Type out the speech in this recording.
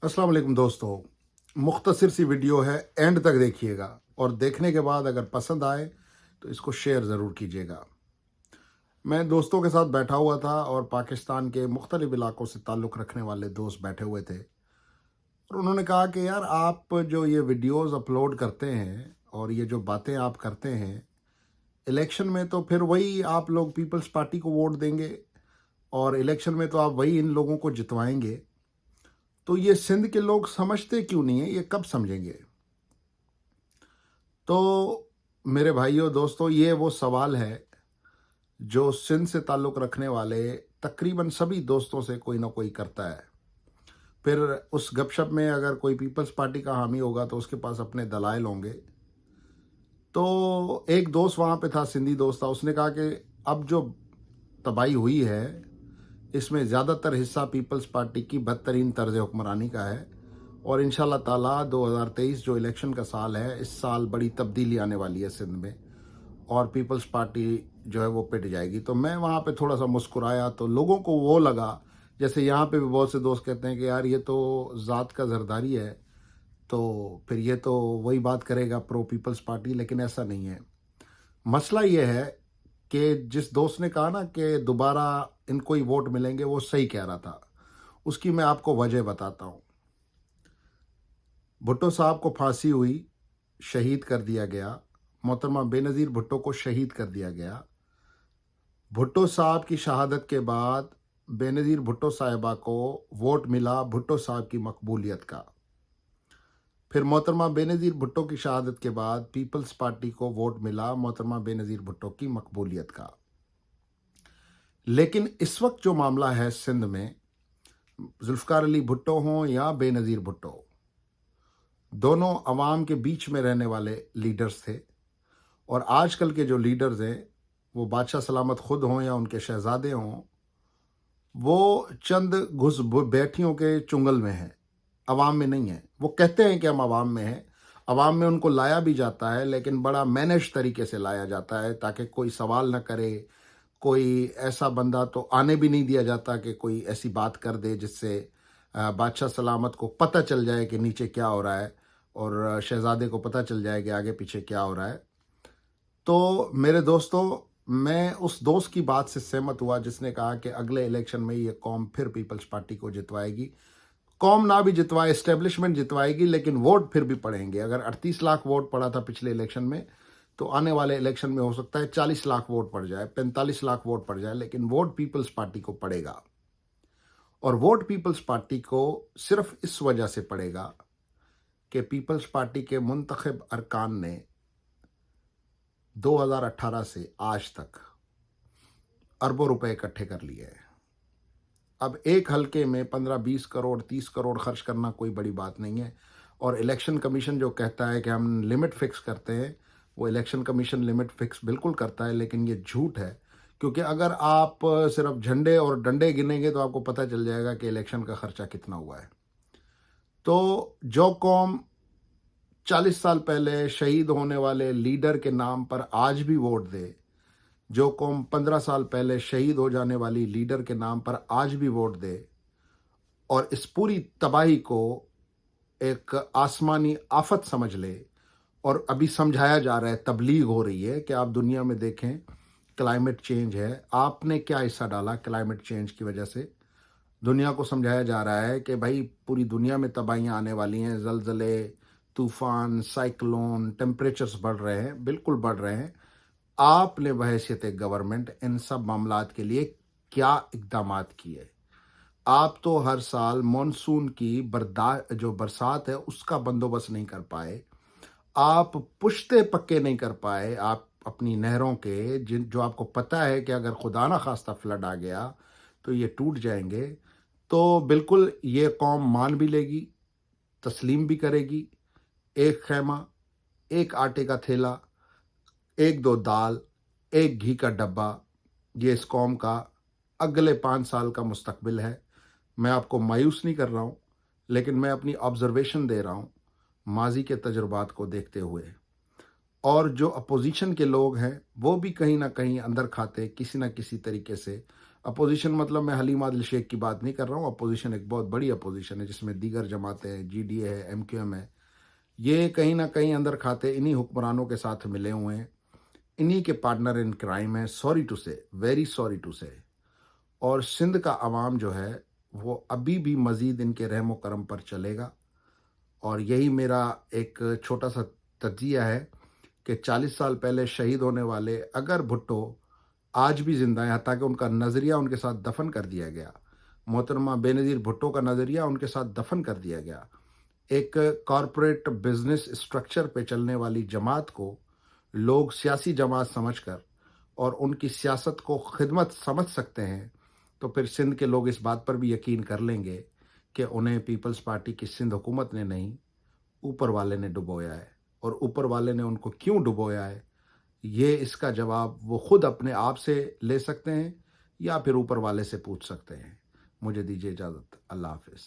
अस्सलाम वालेकुम दोस्तों। मुख्तसर सी वीडियो है, एंड तक देखिएगा और देखने के बाद अगर पसंद आए तो इसको शेयर ज़रूर कीजिएगा। मैं दोस्तों के साथ बैठा हुआ था और पाकिस्तान के मुख्तलिफ इलाकों से ताल्लुक़ रखने वाले दोस्त बैठे हुए थे और उन्होंने कहा कि यार आप जो ये वीडियोस अपलोड करते हैं और ये जो बातें आप करते हैं, इलेक्शन में तो फिर वही आप लोग पीपल्स पार्टी को वोट देंगे और इलेक्शन में तो आप वही इन लोगों को जितवाएंगे। तो ये सिंध के लोग समझते क्यों नहीं है, ये कब समझेंगे? तो मेरे भाइयों दोस्तों, ये वो सवाल है जो सिंध से ताल्लुक़ रखने वाले तकरीबन सभी दोस्तों से कोई ना कोई करता है। फिर उस गपशप में अगर कोई पीपल्स पार्टी का हामी होगा तो उसके पास अपने दलाइल होंगे। तो एक दोस्त वहाँ पे था, सिंधी दोस्त था, उसने कहा कि अब जो तबाही हुई है इसमें ज़्यादातर हिस्सा पीपल्स पार्टी की बदतरीन तर्ज हुक्मरानी का है और इंशाल्लाह ताला 2023 जो इलेक्शन का साल है, इस साल बड़ी तब्दीली आने वाली है सिंध में और पीपल्स पार्टी जो है वो पिट जाएगी। तो मैं वहाँ पे थोड़ा सा मुस्कुराया तो लोगों को वो लगा, जैसे यहाँ पे भी बहुत से दोस्त कहते हैं कि यार ये तो ज़ात का जरदारी है, तो फिर ये तो वही बात करेगा प्रो पीपल्स पार्टी, लेकिन ऐसा नहीं है। मसला ये है कि जिस दोस्त ने कहा ना कि दोबारा इनको ही वोट मिलेंगे, वो सही कह रहा था। उसकी मैं आपको वजह बताता हूँ। भुट्टो साहब को फांसी हुई, शहीद कर दिया गया। मोहतरमा बेनज़ीर भुट्टो को शहीद कर दिया गया। भुट्टो साहब की शहादत के बाद बेनज़ीर भुट्टो साहिबा को वोट मिला भुट्टो साहब की मकबूलियत का। फिर मोहतरमा बेनज़ीर भुट्टो की शहादत के बाद पीपल्स पार्टी को वोट मिला मोहतरमा बेनज़ीर भुट्टो की मकबूलियत का। लेकिन इस वक्त जो मामला है सिंध में, जुल्फ़िकार अली भुट्टो हों या बेनज़ीर भुट्टो, दोनों अवाम के बीच में रहने वाले लीडर्स थे और आजकल के जो लीडर्स हैं, वो बादशाह सलामत खुद हों या उनके शहजादे हों, वो चंद घुस बैठियों के चुंगल में हैं, अवाम में नहीं है। वो कहते हैं कि हम अवाम में हैं, अवाम में उनको लाया भी जाता है लेकिन बड़ा मैनेज तरीके से लाया जाता है ताकि कोई सवाल ना करे, कोई ऐसा बंदा तो आने भी नहीं दिया जाता कि कोई ऐसी बात कर दे जिससे बादशाह सलामत को पता चल जाए कि नीचे क्या हो रहा है और शहजादे को पता चल जाए कि आगे पीछे क्या हो रहा है। तो मेरे दोस्तों, मैं उस दोस्त की बात से सहमत हुआ जिसने कहा कि अगले इलेक्शन में ये कौम फिर पीपल्स पार्टी को जितवाएगी। कौम ना भी जितवाए, एस्टेब्लिशमेंट जितवाएगी, लेकिन वोट फिर भी पड़ेंगे। अगर 38 लाख वोट पड़ा था पिछले इलेक्शन में, तो आने वाले इलेक्शन में हो सकता है 40 लाख वोट पड़ जाए, 45 लाख वोट पड़ जाए, लेकिन वोट पीपल्स पार्टी को पड़ेगा। और वोट पीपल्स पार्टी को सिर्फ इस वजह से पड़ेगा कि पीपल्स पार्टी के मुंतखब अरकान ने 2018 से आज तक अरबों रुपए इकट्ठे कर लिए हैं। अब एक हलके में 15-20 करोड़ 30 करोड़ खर्च करना कोई बड़ी बात नहीं है। और इलेक्शन कमीशन जो कहता है कि हम लिमिट फिक्स करते हैं, वो इलेक्शन कमीशन लिमिट फिक्स बिल्कुल करता है, लेकिन ये झूठ है। क्योंकि अगर आप सिर्फ झंडे और डंडे गिनेंगे तो आपको पता चल जाएगा कि इलेक्शन का खर्चा कितना हुआ है। तो जो कौम 40 साल पहले शहीद होने वाले लीडर के नाम पर आज भी वोट दे, जो कौम 15 साल पहले शहीद हो जाने वाली लीडर के नाम पर आज भी वोट दे और इस पूरी तबाही को एक आसमानी आफत समझ ले, और अभी समझाया जा रहा है, तबलीग हो रही है कि आप दुनिया में देखें, क्लाइमेट चेंज है, आपने क्या हिस्सा डाला क्लाइमेट चेंज की वजह से। दुनिया को समझाया जा रहा है कि भाई पूरी दुनिया में तबाहियां आने वाली हैं, जलजले, तूफान, साइक्लोन, टेम्परेचर्स बढ़ रहे हैं, बिल्कुल बढ़ रहे हैं। आपने बहैसियत एक गवर्नमेंट इन सब मामलात के लिए क्या इक़दामात किए? आप तो हर साल मॉनसून की जो बरसात है उसका बंदोबस्त नहीं कर पाए, आप पुश्ते पक्के नहीं कर पाए, आप अपनी नहरों के जो आपको पता है कि अगर खुदा ना खास्ता फ्लड आ गया तो ये टूट जाएंगे। तो बिल्कुल ये कौम मान भी लेगी, तस्लीम भी करेगी। एक खैमा, एक आटे का थैला, एक दो दाल, एक घी का डब्बा, ये इस कौम का अगले 5 साल का मुस्तकबिल है। मैं आपको मायूस नहीं कर रहा हूँ, लेकिन मैं अपनी ऑब्जर्वेशन दे रहा हूँ माजी के तजुर्बात को देखते हुए। और जो अपोजिशन के लोग हैं वो भी कहीं ना कहीं अंदर खाते किसी ना किसी तरीके से اپوزیشن مطلب میں حلیم عادل شیخ کی بات نہیں کر رہا ہوں، اپوزیشن ایک بہت بڑی اپوزیشن ہے جس میں دیگر جماعتیں ہیں، جی ڈی اے ہے، ایم کیو ایم ہے، یہ کہیں نہ کہیں اندر کھاتے انہی حکمرانوں کے ساتھ ملے ہوئے ہیں، انہی کے پارٹنر ان کرائم ہیں، سوری ٹو سے، ویری سوری ٹو سے۔ اور سندھ کا عوام جو ہے وہ ابھی بھی مزید ان کے رحم و کرم پر چلے گا، اور یہی میرا ایک چھوٹا سا تجزیہ ہے کہ 40 سال پہلے شہید ہونے والے اگر بھٹو آج بھی زندہ ہیں، حتیٰ کہ ان کا نظریہ ان کے ساتھ دفن کر دیا گیا، محترمہ بے نظیر بھٹو کا نظریہ ان کے ساتھ دفن کر دیا گیا، ایک کارپوریٹ بزنس اسٹرکچر پہ چلنے والی جماعت کو لوگ سیاسی جماعت سمجھ کر اور ان کی سیاست کو خدمت سمجھ سکتے ہیں، تو پھر سندھ کے لوگ اس بات پر بھی یقین کر لیں گے کہ انہیں پیپلز پارٹی کی سندھ حکومت نے نہیں، اوپر والے نے ڈبویا ہے، اور اوپر والے نے ان کو کیوں ڈبویا ہے، یہ اس کا جواب وہ خود اپنے آپ سے لے سکتے ہیں یا پھر اوپر والے سے پوچھ سکتے ہیں۔ مجھے دیجیے اجازت، اللہ حافظ۔